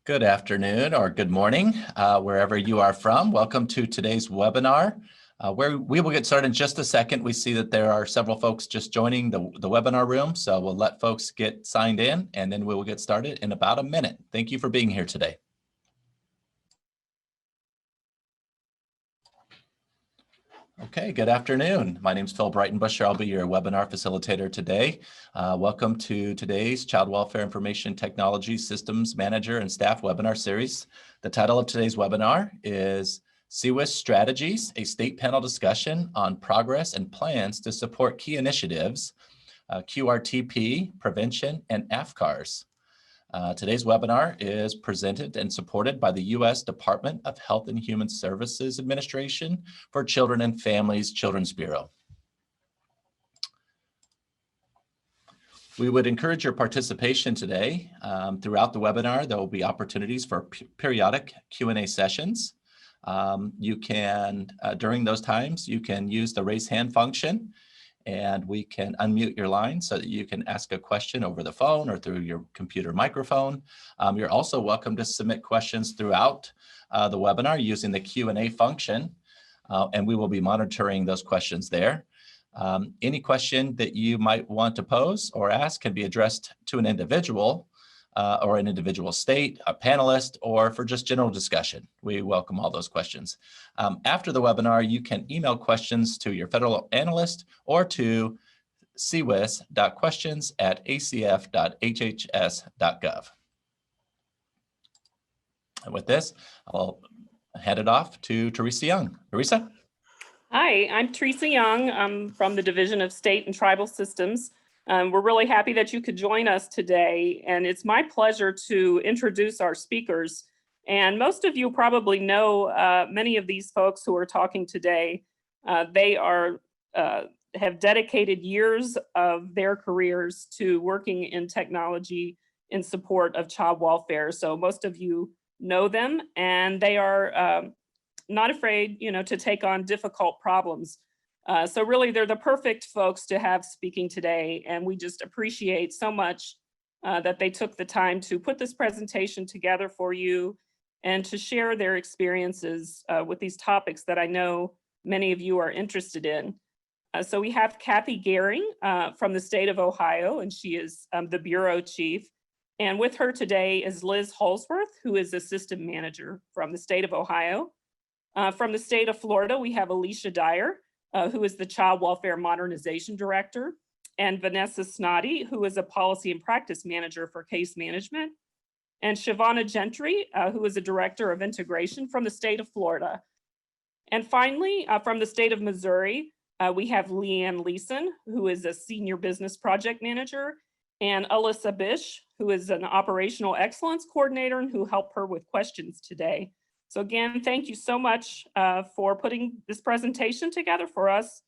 Good afternoon or good morning, wherever you are from. Welcome to today's webinar, where we will get started in just a second. We see that there are several folks just joining the webinar room, so we'll let folks get signed in and then we will get started in about a minute. Thank you for being here today. Okay, good afternoon. My name is Phil Breitenbuscher. I'll be your webinar facilitator today. Welcome to today's Child Welfare Information Technology Systems Manager and Staff webinar series. The title of today's webinar is CCWIS Strategies, a state panel discussion on progress and plans to support key initiatives, QRTP, prevention, and AFCARS. Today's webinar is presented and supported by the U.S. Department of Health and Human Services Administration for Children and Families Children's Bureau. We would encourage your participation today. Throughout the webinar, there will be opportunities for periodic Q&A sessions. You can, during those times, you can use the raise hand function, and we can unmute your line so that you can ask a question over the phone or through your computer microphone. You're also welcome to submit questions throughout the webinar using the Q&A function, and we will be monitoring those questions there. Any question that you might want to pose or ask can be addressed to an individual or an individual state, a panelist, or for just general discussion. We welcome all those questions. After the webinar, you can email questions to your federal analyst or to cwis.questions@acf.hhs.gov. And with this, I'll hand it off to Teresa Young. Teresa? Hi, I'm Teresa Young. I'm from the Division of State and Tribal Systems. We're really happy that you could join us today, and it's my pleasure to introduce our speakers. And most of you probably know many of these folks who are talking today. They have dedicated years of their careers to working in technology in support of child welfare. So most of you know them, and they are not afraid, to take on difficult problems. So really, they're the perfect folks to have speaking today, and we just appreciate so much that they took the time to put this presentation together for you and to share their experiences with these topics that I know many of you are interested in. So we have Kathy Gehring from the state of Ohio, and she is the bureau chief. And with her today is Liz Holsworth, who is assistant manager from the state of Ohio. From the state of Florida, we have Alicia Dyer, who is the Child Welfare Modernization Director, and Vanessa Snoddy, who is a Policy and Practice Manager for Case Management, and Shavana Gentry, who is a Director of Integration from the state of Florida. And finally, from the state of Missouri, we have Leanne Leeson, who is a Senior Business Project Manager, and Alyssa Bish, who is an Operational Excellence Coordinator and who helped her with questions today. So again, thank you so much for putting this presentation together for us,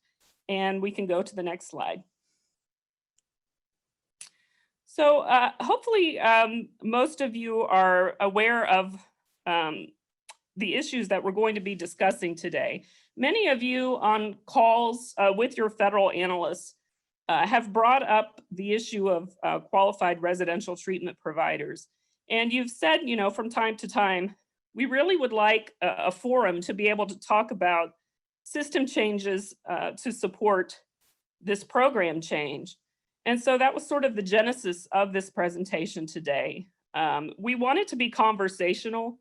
and we can go to the next slide. So hopefully most of you are aware of the issues that we're going to be discussing today. Many of you on calls with your federal analysts have brought up the issue of qualified residential treatment providers. And you've said, from time to time, we really would like a forum to be able to talk about system changes to support this program change. And so that was sort of the genesis of this presentation today. We want it to be conversational.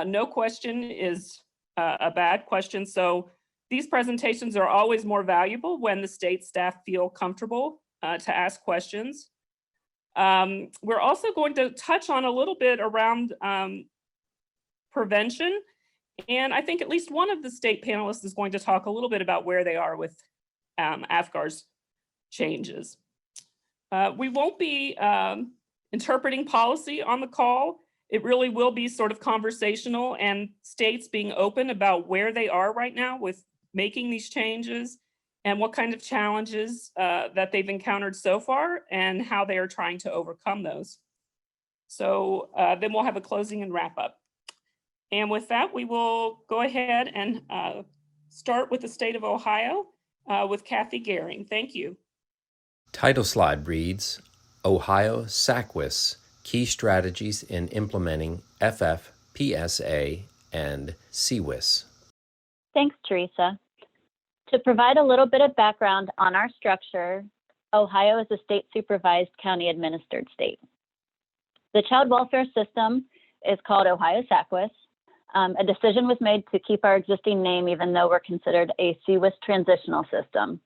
No question is a bad question. So these presentations are always more valuable when the state staff feel comfortable to ask questions. We're also going to touch on a little bit around prevention. And I think at least one of the state panelists is going to talk a little bit about where they are with AFCARS changes. We won't be interpreting policy on the call. It really will be sort of conversational and states being open about where they are right now with making these changes and what kind of challenges that they've encountered so far and how they are trying to overcome those. So then we'll have a closing and wrap up. And with that, we will go ahead and start with the state of Ohio with Kathy Gehring. Thank you. Title slide reads, Ohio CCWIS key strategies in implementing FFPSA and CWIS. Thanks, Teresa. To provide a little bit of background on our structure, Ohio is a state-supervised, county-administered state. The child welfare system is called Ohio CCWIS. A decision was made to keep our existing name even though we're considered a CWIS transitional system.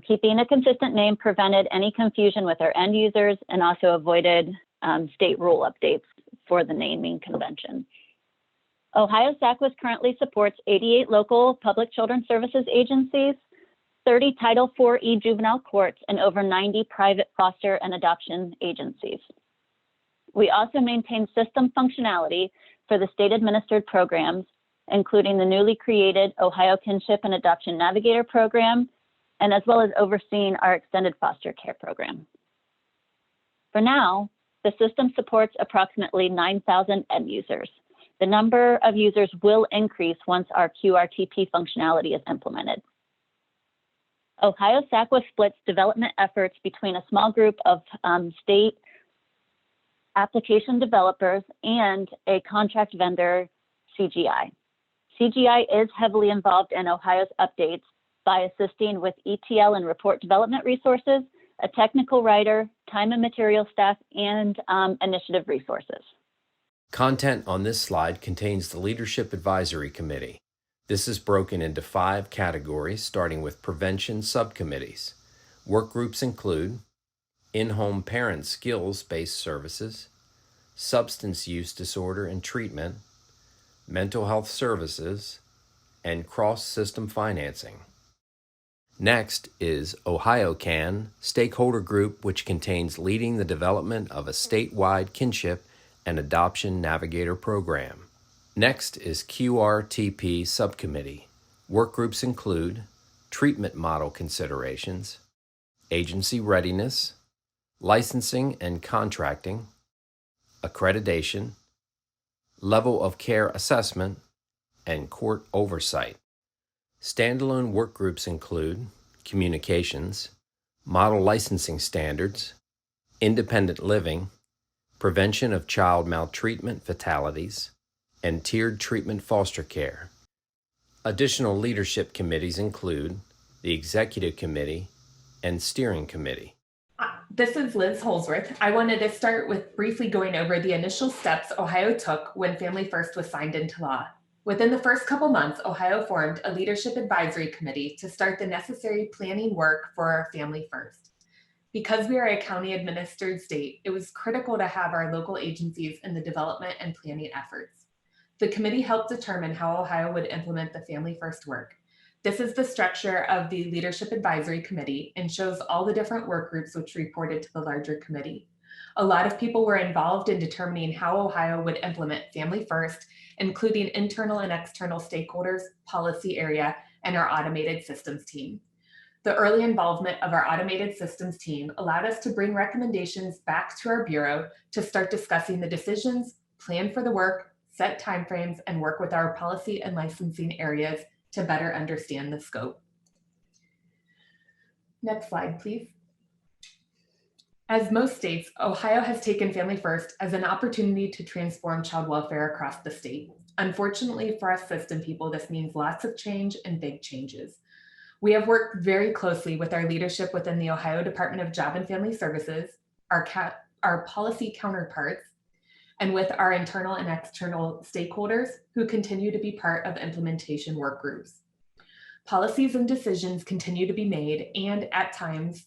Keeping a consistent name prevented any confusion with our end users and also avoided state rule updates for the naming convention. Ohio CCWIS currently supports 88 local public children's services agencies, 30 Title IV juvenile courts, and over 90 private foster and adoption agencies. We also maintain system functionality for the state-administered programs, including the newly created Ohio Kinship and Adoption Navigator program, and as well as overseeing our extended foster care program. For now, the system supports approximately 9,000 end users. The number of users will increase once our QRTP functionality is implemented. Ohio CCWIS splits development efforts between a small group of state application developers and a contract vendor, CGI. CGI is heavily involved in Ohio's updates by assisting with ETL and report development resources, a technical writer, time and material staff, and initiative resources. Content on this slide contains the Leadership Advisory Committee. This is broken into 5 categories, starting with prevention subcommittees. Work groups include in-home parent skills-based services, substance use disorder and treatment, mental health services, and cross-system financing. Next is Ohio CAN stakeholder group, which contains leading the development of a statewide kinship and adoption navigator program. Next is QRTP subcommittee. Work groups include treatment model considerations, agency readiness, licensing and contracting, accreditation, level of care assessment, and court oversight. Standalone work groups include communications, model licensing standards, independent living, prevention of child maltreatment fatalities, and tiered treatment foster care. Additional leadership committees include the Executive Committee and Steering Committee. This is Liz Holsworth. I wanted to start with briefly going over the initial steps Ohio took when Family First was signed into law. Within the first couple months, Ohio formed a leadership advisory committee to start the necessary planning work for our Family First. Because we are a county administered state, it was critical to have our local agencies in the development and planning efforts. The committee helped determine how Ohio would implement the Family First work. This is the structure of the Leadership Advisory Committee and shows all the different work groups which reported to the larger committee. A lot of people were involved in determining how Ohio would implement Family First, including internal and external stakeholders, policy area, and our automated systems team. The early involvement of our automated systems team allowed us to bring recommendations back to our bureau to start discussing the decisions, plan for the work, set timeframes, and work with our policy and licensing areas to better understand the scope. Next slide, please. As most states, Ohio has taken Family First as an opportunity to transform child welfare across the state. Unfortunately for us system people, this means lots of change and big changes. We have worked very closely with our leadership within the Ohio Department of Job and Family Services, our policy counterparts, and with our internal and external stakeholders who continue to be part of implementation work groups. Policies and decisions continue to be made and at times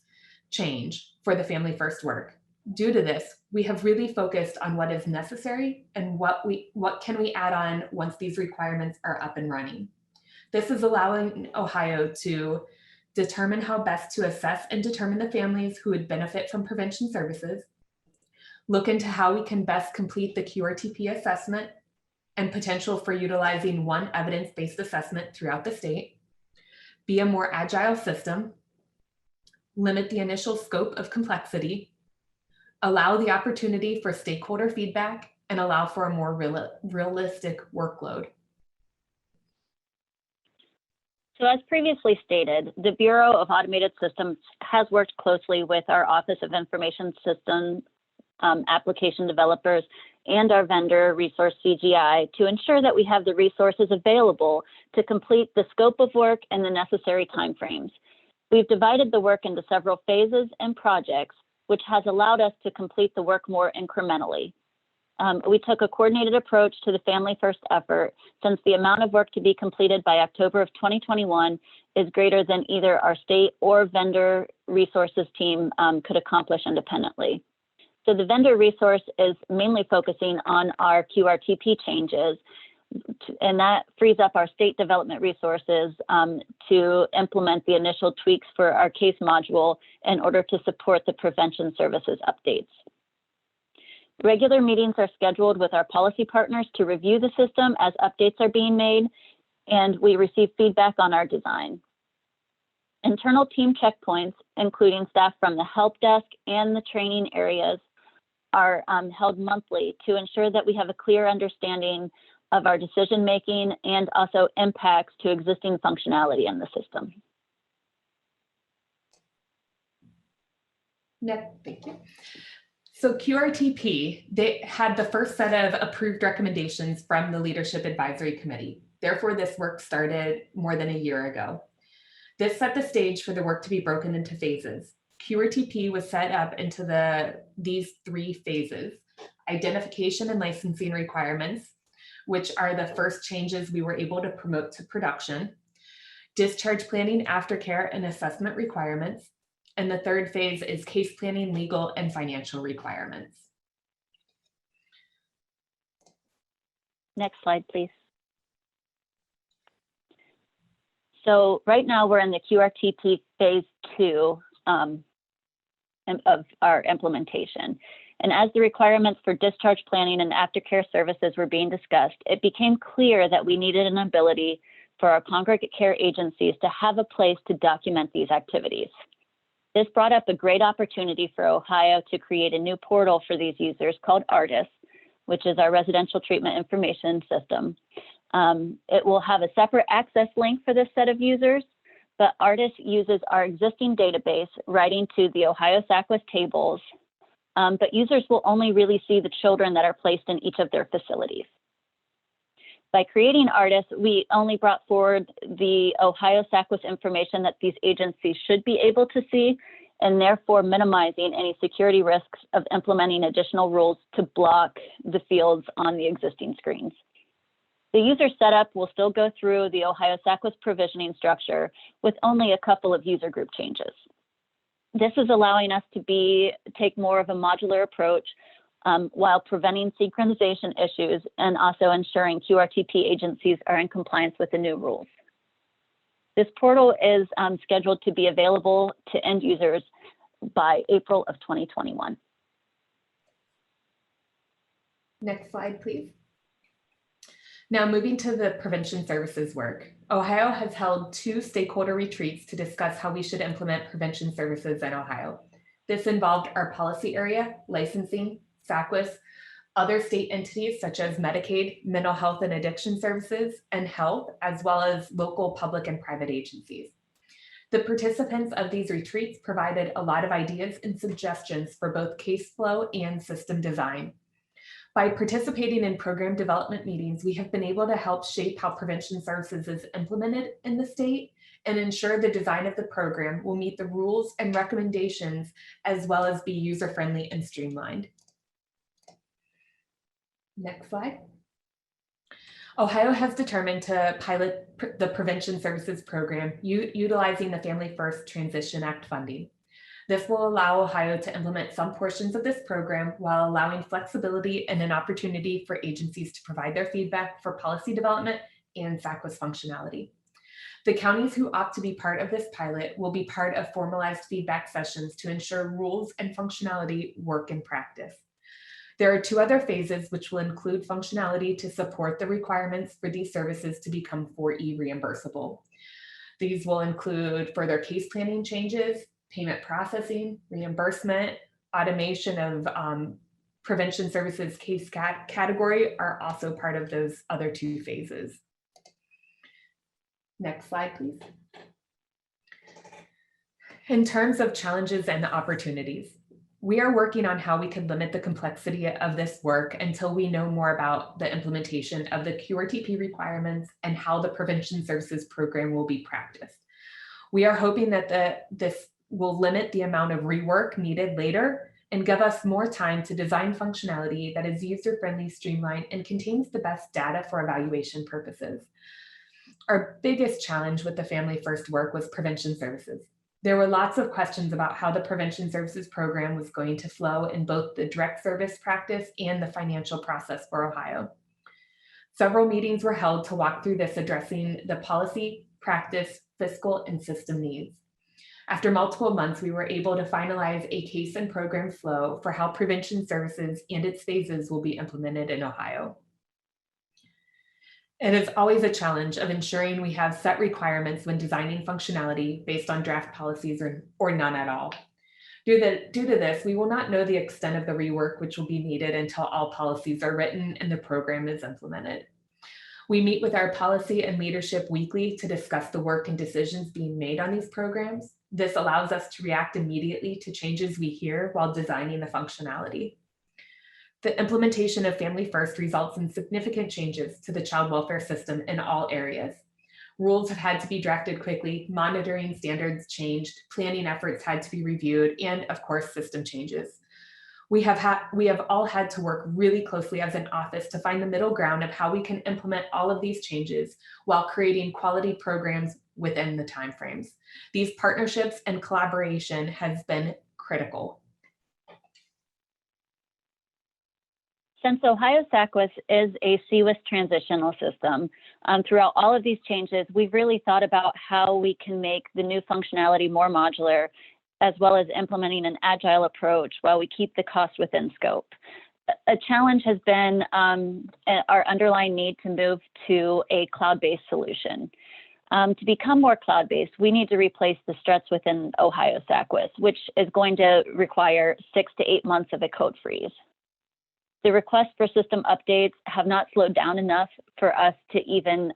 change for the Family First work. Due to this, we have really focused on what is necessary and what can we add on once these requirements are up and running. This is allowing Ohio to determine how best to assess and determine the families who would benefit from prevention services, look into how we can best complete the QRTP assessment and potential for utilizing one evidence-based assessment throughout the state, be a more agile system, limit the initial scope of complexity, allow the opportunity for stakeholder feedback, and allow for a more realistic workload. So as previously stated, the Bureau of Automated Systems has worked closely with our Office of Information Systems application developers, and our vendor resource CGI to ensure that we have the resources available to complete the scope of work and the necessary timeframes. We've divided the work into several phases and projects, which has allowed us to complete the work more incrementally. We took a coordinated approach to the Family First effort, since the amount of work to be completed by October of 2021 is greater than either our state or vendor resources team could accomplish independently. So the vendor resource is mainly focusing on our QRTP changes, and that frees up our state development resources to implement the initial tweaks for our case module in order to support the prevention services updates. Regular meetings are scheduled with our policy partners to review the system as updates are being made, and we receive feedback on our design. Internal team checkpoints, including staff from the help desk and the training areas, are held monthly to ensure that we have a clear understanding of our decision making and also impacts to existing functionality in the system. Thank you. So QRTP, they had the first set of approved recommendations from the Leadership Advisory Committee. Therefore, this work started more than a year ago. This set the stage for the work to be broken into phases. QRTP was set up into these 3 phases: identification and licensing requirements, which are the first changes we were able to promote to production, discharge planning, aftercare, and assessment requirements, and the 3rd phase is case planning, legal, and financial requirements. Next slide, please. So right now we're in the QRTP phase 2 of our implementation. And as the requirements for discharge planning and aftercare services were being discussed, it became clear that we needed an ability for our congregate care agencies to have a place to document these activities. This brought up a great opportunity for Ohio to create a new portal for these users called ARTIS, which is our residential treatment information system. It will have a separate access link for this set of users, but ARTIS uses our existing database writing to the Ohio CCWIS tables, but users will only really see the children that are placed in each of their facilities. By creating ARTIS, we only brought forward the Ohio CCWIS information that these agencies should be able to see, and therefore minimizing any security risks of implementing additional rules to block the fields on the existing screens. The user setup will still go through the Ohio CCWIS provisioning structure with only a couple of user group changes. This is allowing us to take more of a modular approach while preventing synchronization issues and also ensuring QRTP agencies are in compliance with the new rules. This portal is scheduled to be available to end users by April of 2021. Next slide, please. Now moving to the prevention services work. Ohio has held 2 stakeholder retreats to discuss how we should implement prevention services in Ohio. This involved our policy area, licensing, CCWIS, other state entities such as Medicaid, mental health and addiction services, and health, as well as local public and private agencies. The participants of these retreats provided a lot of ideas and suggestions for both case flow and system design. By participating in program development meetings, we have been able to help shape how prevention services is implemented in the state and ensure the design of the program will meet the rules and recommendations, as well as be user-friendly and streamlined. Next slide. Ohio has determined to pilot the prevention services program utilizing the Family First Transition Act funding. This will allow Ohio to implement some portions of this program while allowing flexibility and an opportunity for agencies to provide their feedback for policy development and CCWIS functionality. The counties who opt to be part of this pilot will be part of formalized feedback sessions to ensure rules and functionality work in practice. There are 2 other phases which will include functionality to support the requirements for these services to become 4E reimbursable. These will include further case planning changes, payment processing, reimbursement, automation of prevention services case category are also part of those other 2 phases. Next slide, please. In terms of challenges and opportunities, We are working on how we could limit the complexity of this work until we know more about the implementation of the QRTP requirements and how the prevention services program will be practiced. We are hoping that this will limit the amount of rework needed later and give us more time to design functionality that is user-friendly, streamlined, and contains the best data for evaluation purposes. Our biggest challenge with the Family First work was prevention services. There were lots of questions about how the prevention services program was going to flow in both the direct service practice and the financial process for Ohio. Several meetings were held to walk through this, addressing the policy, practice, fiscal, and system needs. After multiple months, we were able to finalize a case and program flow for how prevention services and its phases will be implemented in Ohio. It is always a challenge of ensuring we have set requirements when designing functionality based on draft policies or none at all. Due to this, we will not know the extent of the rework which will be needed until all policies are written and the program is implemented. We meet with our policy and leadership weekly to discuss the work and decisions being made on these programs. This allows us to react immediately to changes we hear while designing the functionality. The implementation of Family First results in significant changes to the child welfare system in all areas. Rules have had to be drafted quickly, monitoring standards changed, planning efforts had to be reviewed, and of course, system changes. We have all had to work really closely as an office to find the middle ground of how we can implement all of these changes while creating quality programs within the timeframes. These partnerships and collaboration has been critical. Since Ohio CCWIS is a CWIS transitional system, throughout all of these changes, we've really thought about how we can make the new functionality more modular, as well as implementing an agile approach while we keep the cost within scope. A challenge has been our underlying need to move to a cloud-based solution. To become more cloud-based, we need to replace the struts within Ohio CCWIS, which is going to require 6 to 8 months of a code freeze. The requests for system updates have not slowed down enough for us to even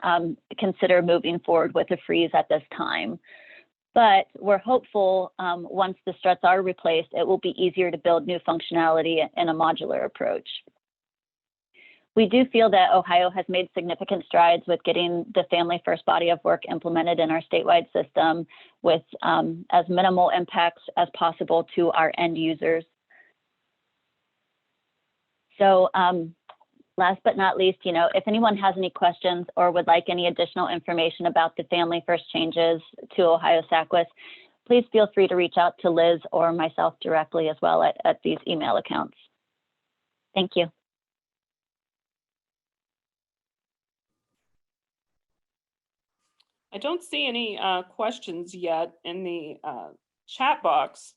consider moving forward with a freeze at this time. But we're hopeful once the struts are replaced, it will be easier to build new functionality in a modular approach. We do feel that Ohio has made significant strides with getting the Family First body of work implemented in our statewide system with as minimal impacts as possible to our end users. So last but not least, if anyone has any questions or would like any additional information about the Family First changes to Ohio CCWIS, please feel free to reach out to Liz or myself directly as well at these email accounts. Thank you. I don't see any questions yet in the chat box.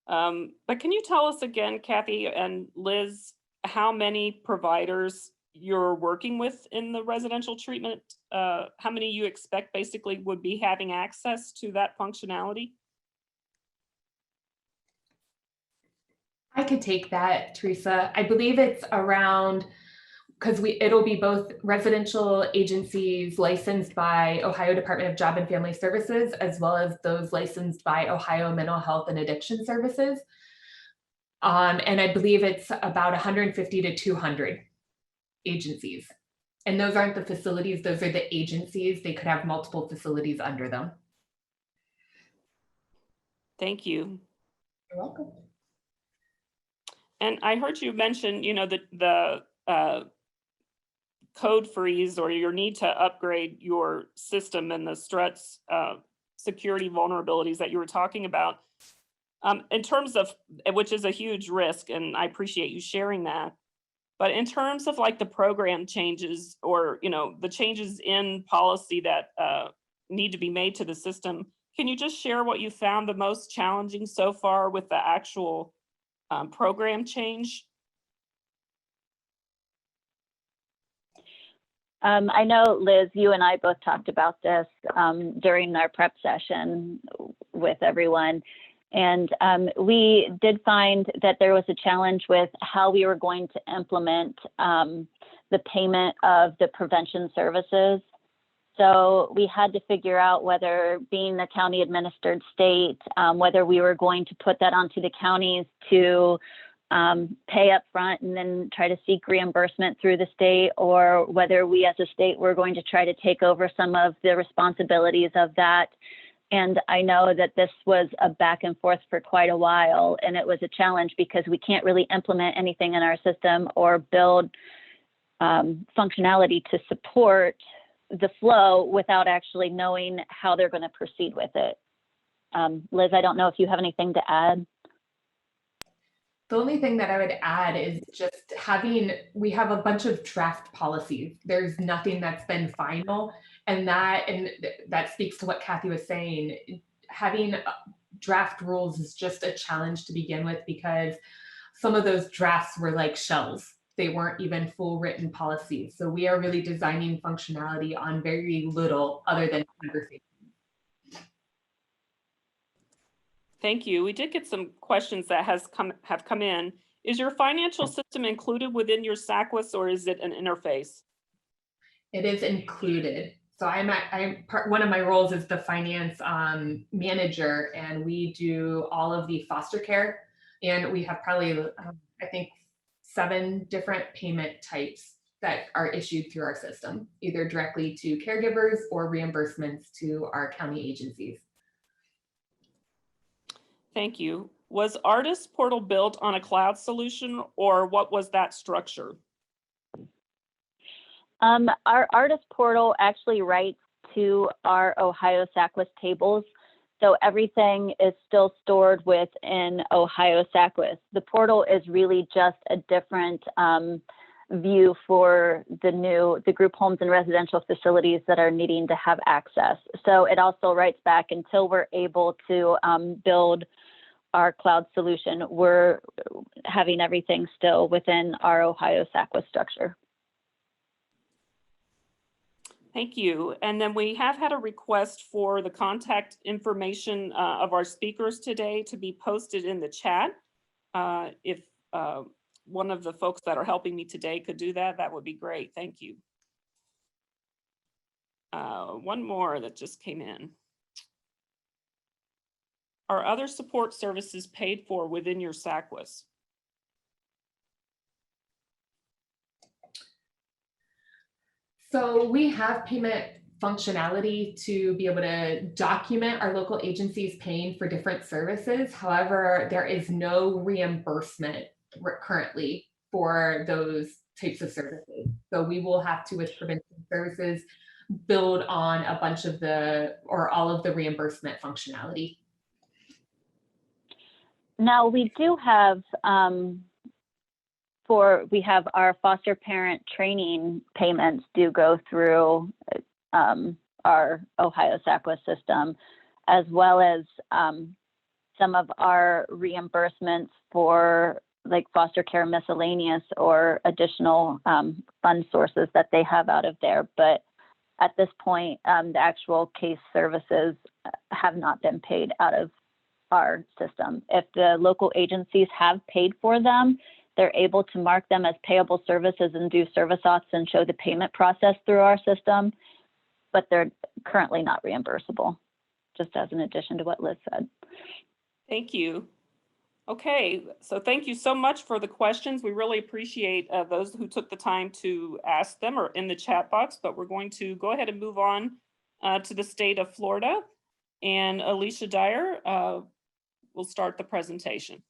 But can you tell us again, Kathy and Liz, how many providers you're working with in the residential treatment? How many you expect basically would be having access to that functionality? I could take that, Teresa. I believe it's around, because it'll be both residential agencies licensed by Ohio Department of Job and Family Services, as well as those licensed by Ohio Mental Health and Addiction Services. And I believe it's about 150 to 200 agencies. And those aren't the facilities, those are the agencies. They could have multiple facilities under them. Thank you. You're welcome. And I heard you mention, the code freeze or your need to upgrade your system and the struts security vulnerabilities that you were talking about. In terms of, which is a huge risk, and I appreciate you sharing that. But in terms of like the program changes or, the changes in policy that need to be made to the system, can you just share what you found the most challenging so far with the actual program change? I know, Liz, you and I both talked about this during our prep session with everyone. And we did find that there was a challenge with how we were going to implement the payment of the prevention services. So we had to figure out whether, being the county administered state, whether we were going to put that onto the counties to pay up front and then try to seek reimbursement through the state, or whether we as a state were going to try to take over some of the responsibilities of that. And I know that this was a back and forth for quite a while, and it was a challenge because we can't really implement anything in our system or build functionality to support the flow without actually knowing how they're going to proceed with it. Liz, I don't know if you have anything to add. The only thing that I would add is just we have a bunch of draft policies. There's nothing that's been final, and that speaks to what Kathy was saying. Having draft rules is just a challenge to begin with, because some of those drafts were like shells. They weren't even full written policies. So we are really designing functionality on very little other than conversation. Thank you. We did get some questions that have come in. Is your financial system included within your CCWIS, or is it an interface? It is included. So one of my roles is the finance manager, and we do all of the foster care, and we have probably I think 7 different payment types that are issued through our system, either directly to caregivers or reimbursements to our county agencies. Thank you. Was Artist Portal built on a cloud solution, or what was that structure? Our Artist Portal actually writes to our Ohio CCWIS tables. So everything is still stored within Ohio CCWIS. The portal is really just a different view for the group homes and residential facilities that are needing to have access. So it also writes back until we're able to build our cloud solution. We're having everything still within our Ohio CCWIS structure. Thank you. And then we have had a request for the contact information of our speakers today to be posted in the chat. If one of the folks that are helping me today could do that, that would be great. Thank you. One more that just came in. Are other support services paid for within your CCWIS? So we have payment functionality to be able to document our local agencies paying for different services. However, there is no reimbursement currently for those types of services. So we will have to, with prevention services, build on a bunch of all of the reimbursement functionality. Now we do have we have our foster parent training payments do go through our Ohio CCWIS system, as well as some of our reimbursements for like foster care miscellaneous or additional fund sources that they have out of there. But at this point, the actual case services have not been paid out of our system. If the local agencies have paid for them, they're able to mark them as payable services and do service auths and show the payment process through our system, but they're currently not reimbursable, just as an addition to what Liz said. Thank you. Okay, so thank you so much for the questions. We really appreciate those who took the time to ask them or in the chat box, but we're going to go ahead and move on to the state of Florida. And Alicia Dyer will start the presentation.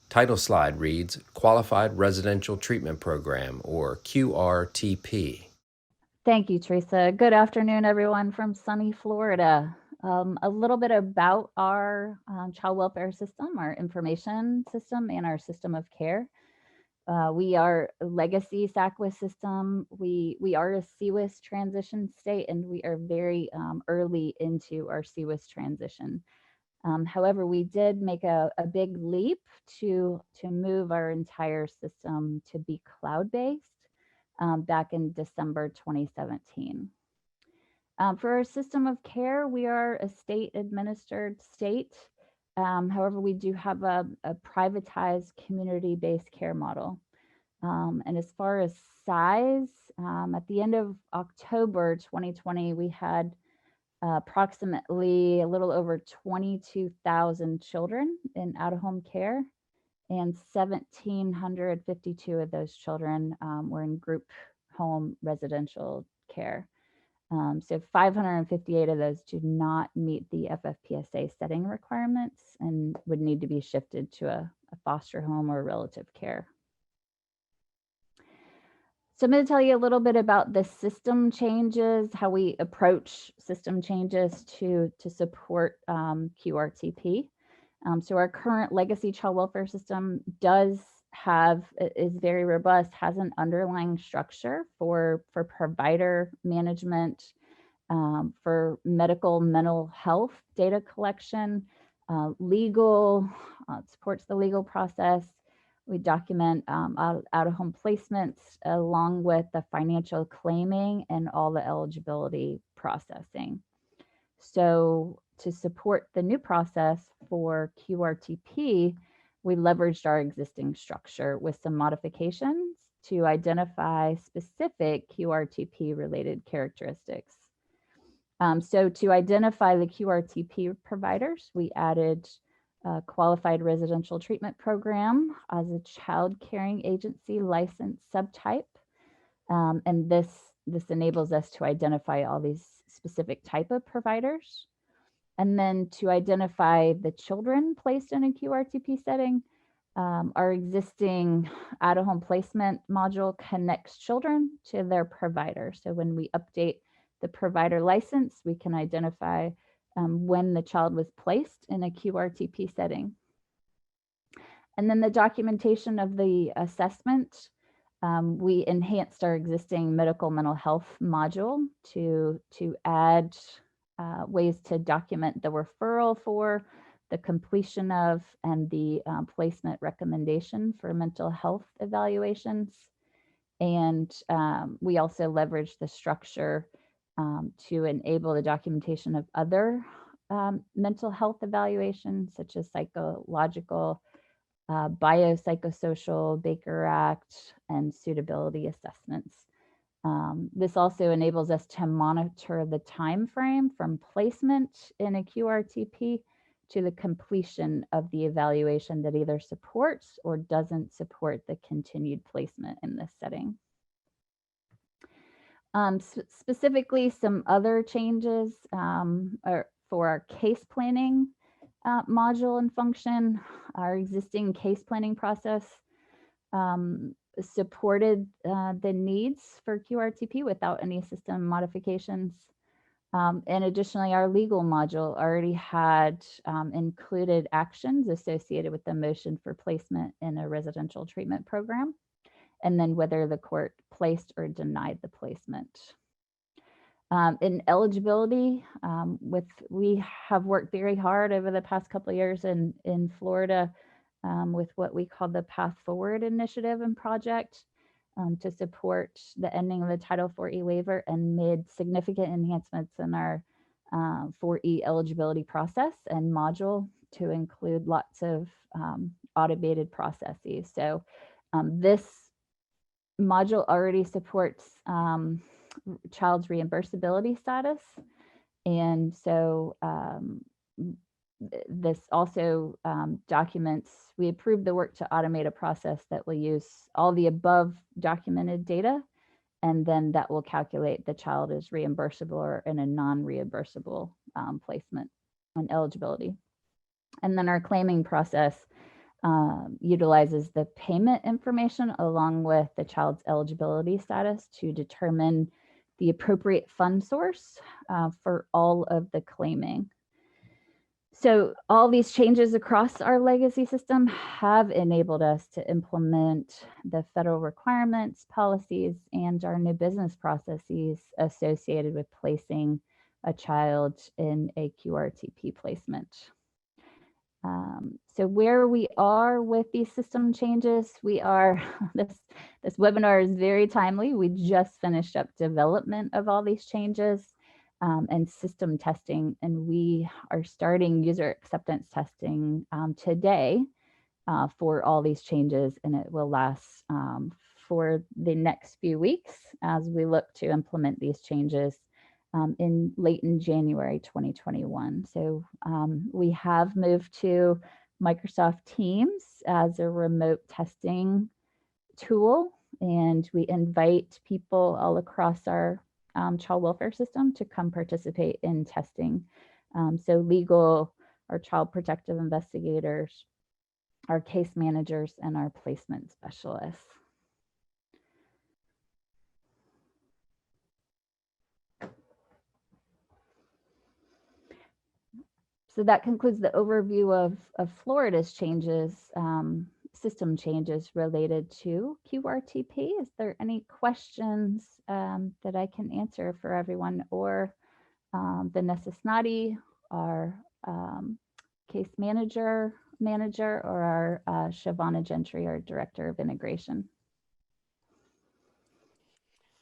Title slide reads Qualified Residential Treatment Program, or QRTP. Thank you, Teresa. Good afternoon, everyone from sunny Florida. A little bit about our child welfare system, our information system, and our system of care. We are a legacy CCWIS system. We are a CCWIS transition state, and we are very early into our CCWIS transition. However, we did make a big leap to move our entire system to be cloud-based back in December 2017. For our system of care, we are a state-administered state. However, we do have a privatized community-based care model. And as far as size, at the end of October 2020, we had approximately a little over 22,000 children in out-of-home care, and 1,752 of those children were in group home residential care. So 558 of those do not meet the FFPSA setting requirements and would need to be shifted to a foster home or relative care. So I'm going to tell you a little bit about the system changes, how we approach system changes to support QRTP. So our current legacy child welfare system is very robust, has an underlying structure for provider management, for medical mental health data collection, legal, supports the legal process. We document out-of-home placements along with the financial claiming and all the eligibility processing. So to support the new process for QRTP, we leveraged our existing structure with some modifications to identify specific QRTP related characteristics. So to identify the QRTP providers, we added a qualified residential treatment program as a child caring agency license subtype. And this enables us to identify all these specific type of providers. And then to identify the children placed in a QRTP setting, our existing out-of-home placement module connects children to their provider. So when we update the provider license, we can identify when the child was placed in a QRTP setting. And then the documentation of the assessment, we enhanced our existing medical mental health module to add ways to document the referral for, the completion of, and the placement recommendation for mental health evaluations. And we also leveraged the structure to enable the documentation of other mental health evaluations, such as psychological, biopsychosocial, Baker Act, and suitability assessments. This also enables us to monitor the time frame from placement in a QRTP to the completion of the evaluation that either supports or doesn't support the continued placement in this setting. Specifically, some other changes are for our case planning module and function. Our existing case planning process supported the needs for QRTP without any system modifications. And additionally, our legal module already had included actions associated with the motion for placement in a residential treatment program, and then whether the court placed or denied the placement. In eligibility, we have worked very hard over the past couple of years in Florida with what we call the Path Forward initiative and project to support the ending of the Title IV-E waiver, and made significant enhancements in our 4E eligibility process and module to include lots of automated processes. So this module already supports child's reimbursability status. And so this also documents, we approved the work to automate a process that will use all the above documented data, and then that will calculate the child as reimbursable or in a non-reimbursable placement on eligibility. And then our claiming process utilizes the payment information along with the child's eligibility status to determine the appropriate fund source for all of the claiming. So all these changes across our legacy system have enabled us to implement the federal requirements, policies, and our new business processes associated with placing a child in a QRTP placement. So where we are with these system changes, we are, this webinar is very timely. We just finished up development of all these changes and system testing, and we are starting user acceptance testing today for all these changes, and it will last for the next few weeks as we look to implement these changes late in January 2021. So we have moved to Microsoft Teams as a remote testing tool, and we invite people all across our child welfare system to come participate in testing. So legal, our child protective investigators, our case managers, and our placement specialists. So that concludes the overview of Florida's changes, system changes related to QRTP. Is there any questions that I can answer for everyone, or Vanessa Snoddy, our case manager, or our Shavana Gentry, our Director of Integration?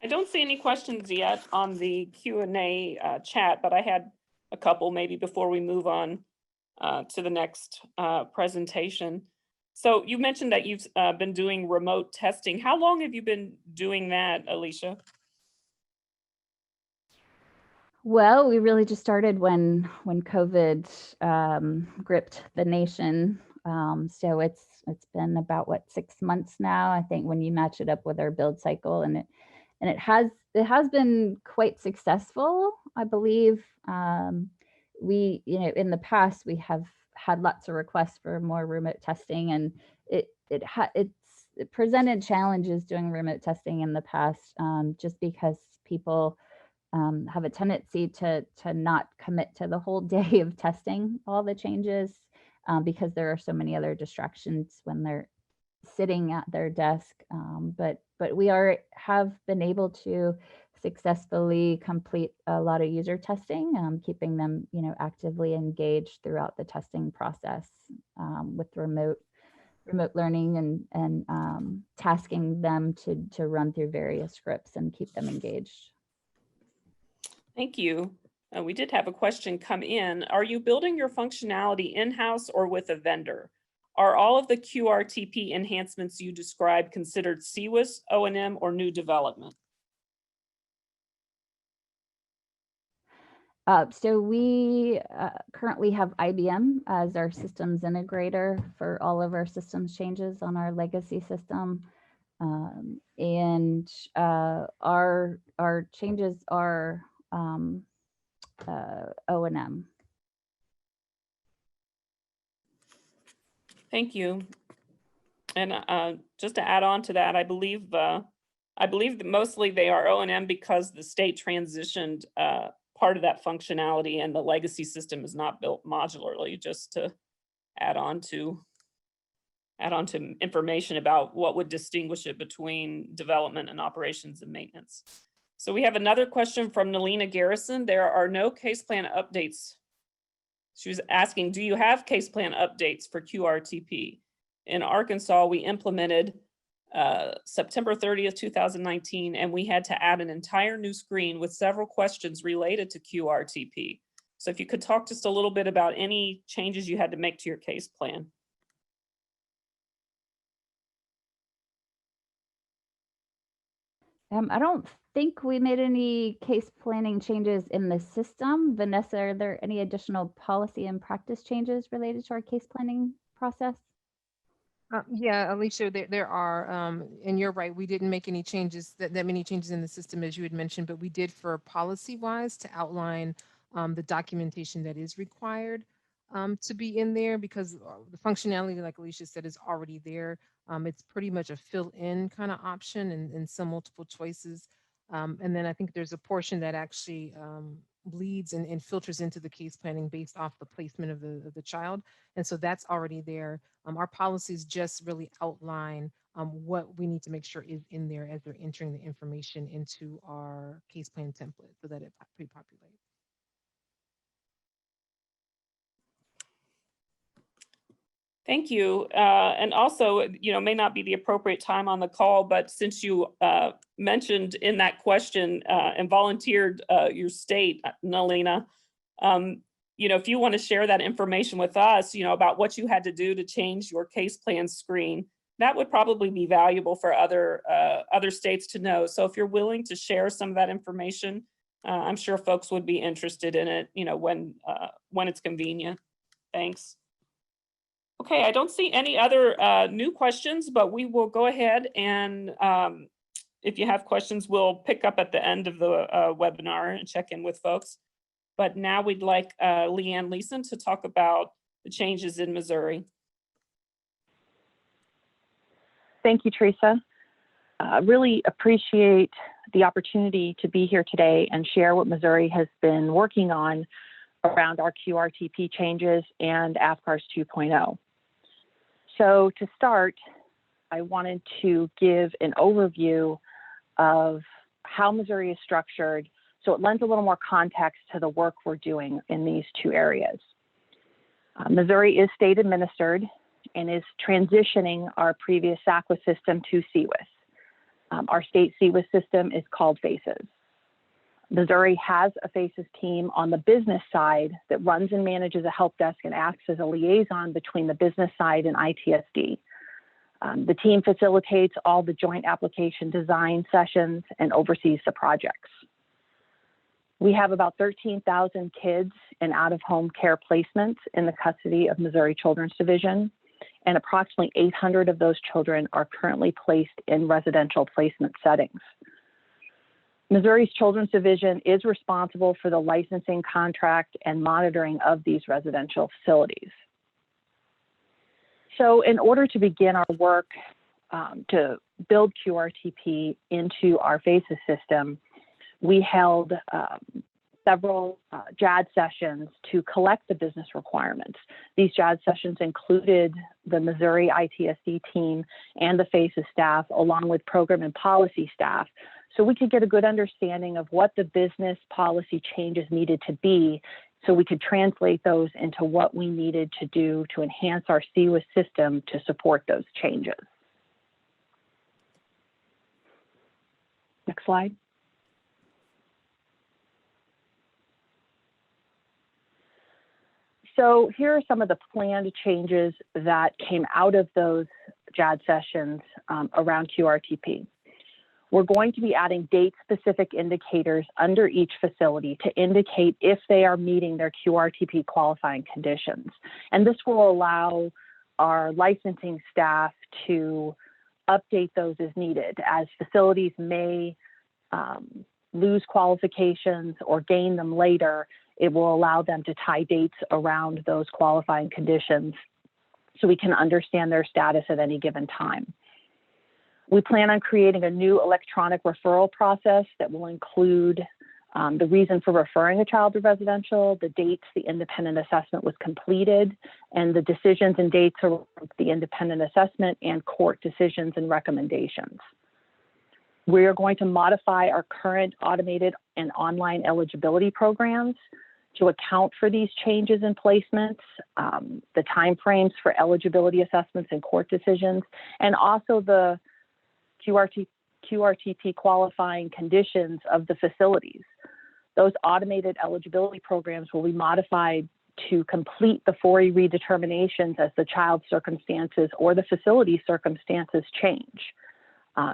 I don't see any questions yet on the Q&A chat, but I had a couple maybe before we move on to the next presentation. So you mentioned that you've been doing remote testing. How long have you been doing that, Alicia? Well, we really just started when COVID gripped the nation. So it's been about, what, 6 months now, I think, when you match it up with our build cycle, and it has been quite successful, I believe. We, in the past, we have had lots of requests for more remote testing, and it presented challenges doing remote testing in the past, just because people have a tendency to not commit to the whole day of testing all the changes, because there are so many other distractions when they're sitting at their desk. But we have been able to successfully complete a lot of user testing, keeping them actively engaged throughout the testing process, with remote learning and tasking them to run through various scripts and keep them engaged. Thank you. We did have a question come in. Are you building your functionality in-house or with a vendor? Are all of the QRTP enhancements you described considered CCWIS, O&M, or new development? So we currently have IBM as our systems integrator for all of our systems changes on our legacy system. And our changes are O&M. Thank you. And just to add on to that, I believe that mostly they are O&M because the state transitioned part of that functionality, and the legacy system is not built modularly. Just to add on to information about what would distinguish it between development and operations and maintenance. So we have another question from Nalina Garrison. There are no case plan updates. She was asking, do you have case plan updates for QRTP? In Arkansas, we implemented September 30th, 2019, and we had to add an entire new screen with several questions related to QRTP. So if you could talk just a little bit about any changes you had to make to your case plan. I don't think we made any case planning changes in the system. Vanessa, are there any additional policy and practice changes related to our case planning process? Yeah, Alicia, there are, and you're right, we didn't make any changes, that many changes in the system as you had mentioned, but we did for policy-wise to outline the documentation that is required to be in there, because the functionality, like Alicia said, is already there. It's pretty much a fill-in kind of option and some multiple choices. And then I think there's a portion that actually bleeds and filters into the case planning based off the placement of the child. And so that's already there. Our policies just really outline what we need to make sure is in there as they're entering the information into our case plan template so that it pre-populates. Thank you. And also, may not be the appropriate time on the call, but since you mentioned in that question and volunteered your state, Nalina, if you want to share that information with us, about what you had to do to change your case plan screen, that would probably be valuable for other states to know. So if you're willing to share some of that information, I'm sure folks would be interested in it, when it's convenient. Thanks. Okay, I don't see any other new questions, but we will go ahead and if you have questions, we'll pick up at the end of the webinar and check in with folks. But now we'd like Leanne Leeson to talk about the changes in Missouri. Thank you, Teresa. Really appreciate the opportunity to be here today and share what Missouri has been working on around our QRTP changes and AFCARS 2.0. So to start, I wanted to give an overview of how Missouri is structured so it lends a little more context to the work we're doing in these two areas. Missouri is state administered and is transitioning our previous CCWIS system to CCWIS. Our state CCWIS system is called FACES. Missouri has a FACES team on the business side that runs and manages a help desk and acts as a liaison between the business side and ITSD. The team facilitates all the joint application design sessions and oversees the projects. We have about 13,000 kids in out-of-home care placements in the custody of Missouri Children's Division, and approximately 800 of those children are currently placed in residential placement settings. Missouri's Children's Division is responsible for the licensing, contract, and monitoring of these residential facilities. So in order to begin our work to build QRTP into our FACES system, we held several JAD sessions to collect the business requirements. These JAD sessions included the Missouri ITSD team and the FACES staff, along with program and policy staff, so we could get a good understanding of what the business policy changes needed to be, so we could translate those into what we needed to do to enhance our CCWIS system to support those changes. Next slide. So here are some of the planned changes that came out of those JAD sessions around QRTP. We're going to be adding date-specific indicators under each facility to indicate if they are meeting their QRTP qualifying conditions. And this will allow our licensing staff to update those as needed, as facilities may lose qualifications or gain them later. It will allow them to tie dates around those qualifying conditions so we can understand their status at any given time. We plan on creating a new electronic referral process that will include the reason for referring a child to residential, the dates the independent assessment was completed, and the decisions and dates around the independent assessment and court decisions and recommendations. We are going to modify our current automated and online eligibility programs to account for these changes in placements, the timeframes for eligibility assessments and court decisions, and also the QRTP qualifying conditions of the facilities. Those automated eligibility programs will be modified to complete the 4E redeterminations as the child's circumstances or the facility circumstances change.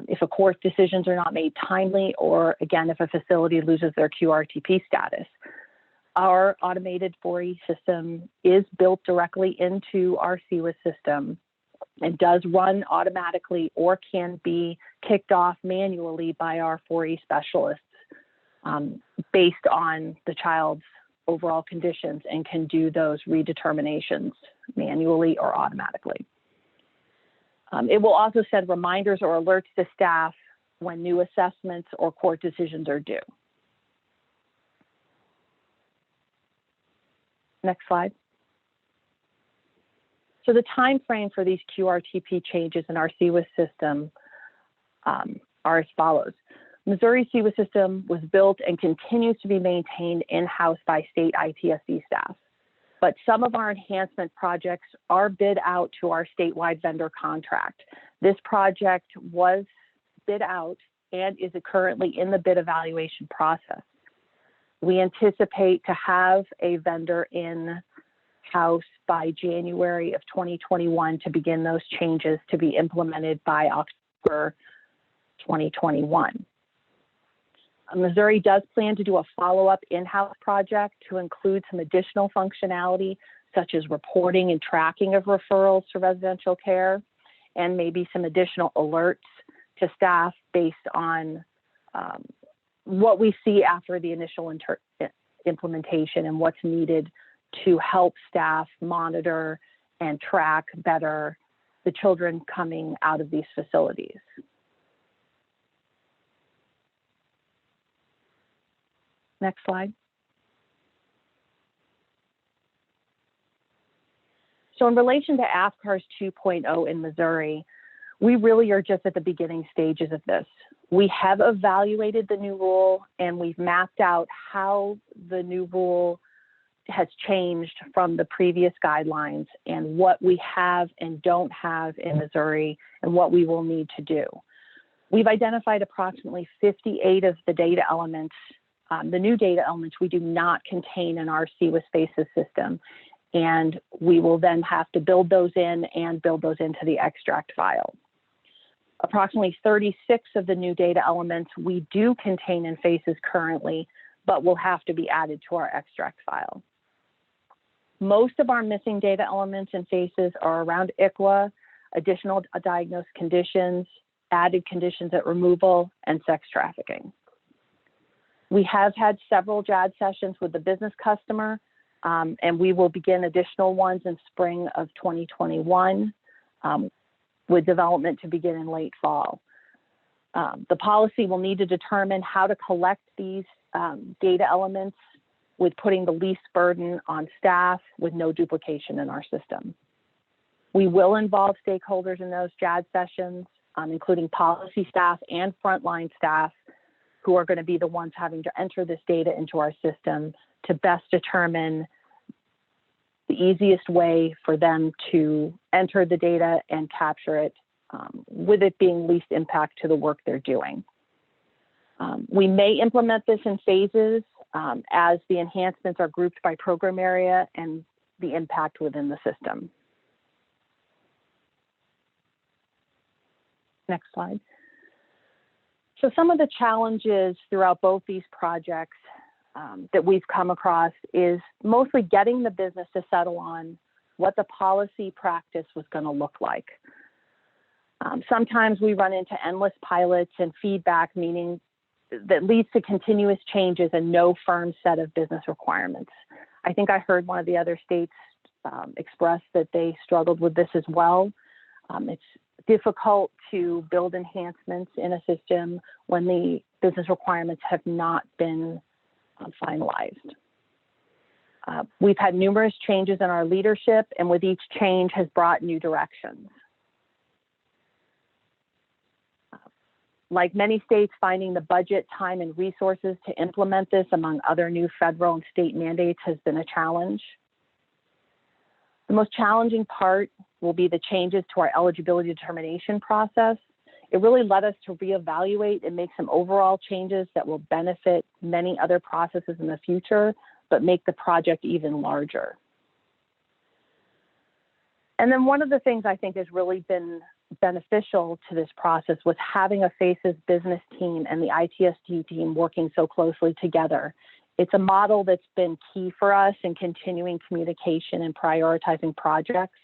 If a court decisions are not made timely, or again, if a facility loses their QRTP status. Our automated 4E system is built directly into our CCWIS system and does run automatically or can be kicked off manually by our 4E specialists based on the child's overall conditions, and can do those redeterminations manually or automatically. It will also send reminders or alerts to staff when new assessments or court decisions are due. Next slide. So the time frame for these QRTP changes in our CCWIS system are as follows. Missouri CCWIS system was built and continues to be maintained in-house by state ITSD staff. But some of our enhancement projects are bid out to our statewide vendor contract. This project was bid out and is currently in the bid evaluation process. We anticipate to have a vendor in House by January of 2021 to begin those changes to be implemented by October 2021. Missouri does plan to do a follow-up in-house project to include some additional functionality, such as reporting and tracking of referrals to residential care, and maybe some additional alerts to staff based on what we see after the initial implementation and what's needed to help staff monitor and track better the children coming out of these facilities. Next slide. So in relation to AFCARS 2.0 in Missouri, we really are just at the beginning stages of this. We have evaluated the new rule and we've mapped out how the new rule has changed from the previous guidelines and what we have and don't have in Missouri and what we will need to do. We've identified approximately 58 of the data elements, the new data elements we do not contain in our CCWIS FACES system. And we will then have to build those in and build those into the extract file. Approximately 36 of the new data elements we do contain in FACES currently, but will have to be added to our extract file. Most of our missing data elements in FACES are around ICWA, additional diagnosed conditions, added conditions at removal, and sex trafficking. We have had several JAD sessions with the business customer, and we will begin additional ones in spring of 2021 with development to begin in late fall. The policy will need to determine how to collect these data elements with putting the least burden on staff with no duplication in our system. We will involve stakeholders in those JAD sessions, including policy staff and frontline staff who are going to be the ones having to enter this data into our system to best determine the easiest way for them to enter the data and capture it with it being least impact to the work they're doing. We may implement this in phases as the enhancements are grouped by program area and the impact within the system. Next slide. So some of the challenges throughout both these projects that we've come across is mostly getting the business to settle on what the policy practice was going to look like. Sometimes we run into endless pilots and feedback, meaning that leads to continuous changes and no firm set of business requirements. I think I heard one of the other states express that they struggled with this as well. It's difficult to build enhancements in a system when the business requirements have not been finalized. We've had numerous changes in our leadership, and with each change has brought new directions. Like many states, finding the budget, time, and resources to implement this among other new federal and state mandates has been a challenge. The most challenging part will be the changes to our eligibility determination process. It really led us to reevaluate and make some overall changes that will benefit many other processes in the future, but make the project even larger. And then one of the things I think has really been beneficial to this process was having a FACES business team and the ITSD team working so closely together. It's a model that's been key for us in continuing communication and prioritizing projects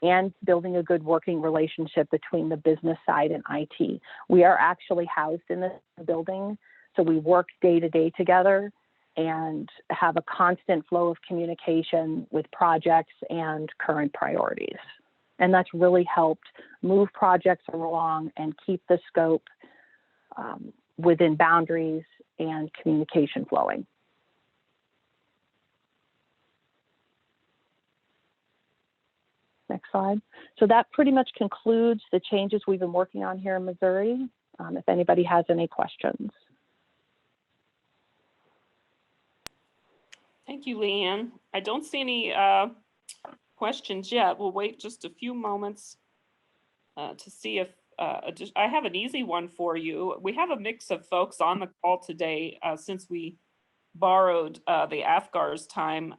and building a good working relationship between the business side and IT. We are actually housed in this building, so we work day to day together and have a constant flow of communication with projects and current priorities. And that's really helped move projects along and keep the scope within boundaries and communication flowing. Next slide. So that pretty much concludes the changes we've been working on here in Missouri. If anybody has any questions. Thank you, Leanne. I don't see any questions yet. We'll wait just a few moments to see if I have an easy one for you. We have a mix of folks on the call today since we borrowed the AFCARS time.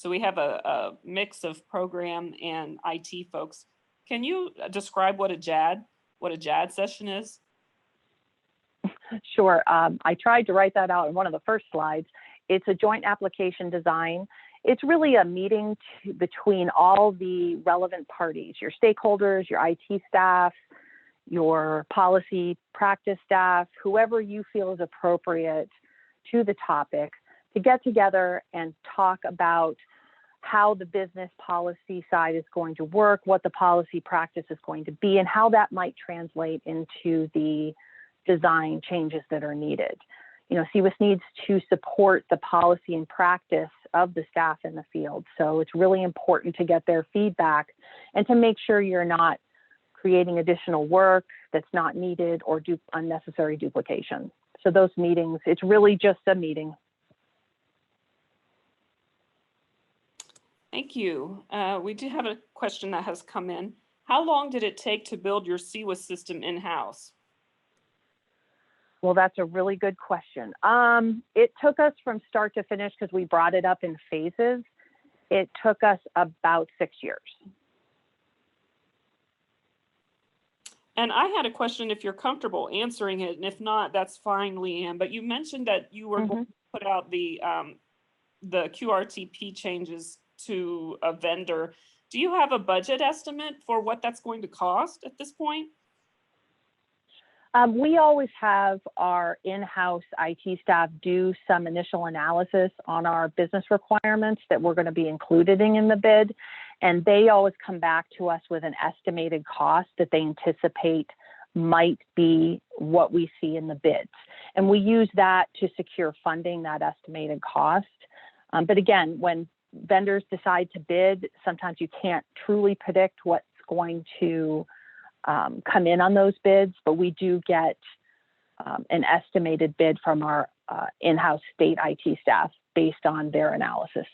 So we have a mix of program and IT folks. Can you describe what a JAD session is? Sure. I tried to write that out in one of the first slides. It's a joint application design. It's really a meeting between all the relevant parties, your stakeholders, your IT staff, your policy practice staff, whoever you feel is appropriate to the topic, to get together and talk about how the business policy side is going to work, what the policy practice is going to be, and how that might translate into the design changes that are needed. You know, CCWIS needs to support the policy and practice of the staff in the field. So it's really important to get their feedback and to make sure you're not creating additional work that's not needed or unnecessary duplication. So those meetings, it's really just a meeting. Thank you. We do have a question that has come in. How long did it take to build your CCWIS system in-house? Well, that's a really good question. It took us from start to finish, because we brought it up in phases. It took us about 6 years. And I had a question, if you're comfortable answering it, and if not, that's fine, Leanne. But you mentioned that you were going to put out the QRTP changes to a vendor. Do you have a budget estimate for what that's going to cost at this point? We always have our in-house IT staff do some initial analysis on our business requirements that we're going to be including in the bid. And they always come back to us with an estimated cost that they anticipate might be what we see in the bids. And we use that to secure funding, that estimated cost. But again, when vendors decide to bid, sometimes you can't truly predict what's going to come in on those bids, but we do get an estimated bid from our in-house state IT staff based on their analysis.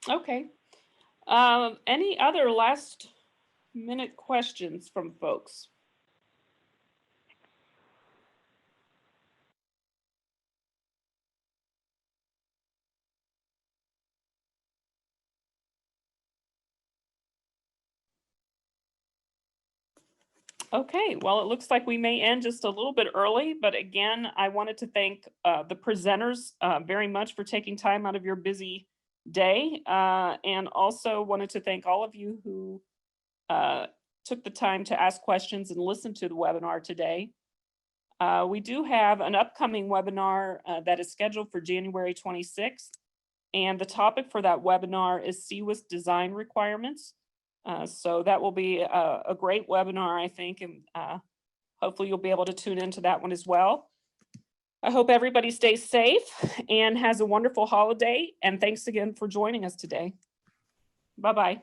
Okay. Any other last minute questions from folks? Okay, well, it looks like we may end just a little bit early, but again, I wanted to thank the presenters very much for taking time out of your busy day, and also wanted to thank all of you who took the time to ask questions and listen to the webinar today. We do have an upcoming webinar that is scheduled for January 26th, and the topic for that webinar is CCWIS design requirements. So that will be a great webinar, I think, and hopefully you'll be able to tune into that one as well. I hope everybody stays safe and has a wonderful holiday, and thanks again for joining us today. Bye-bye.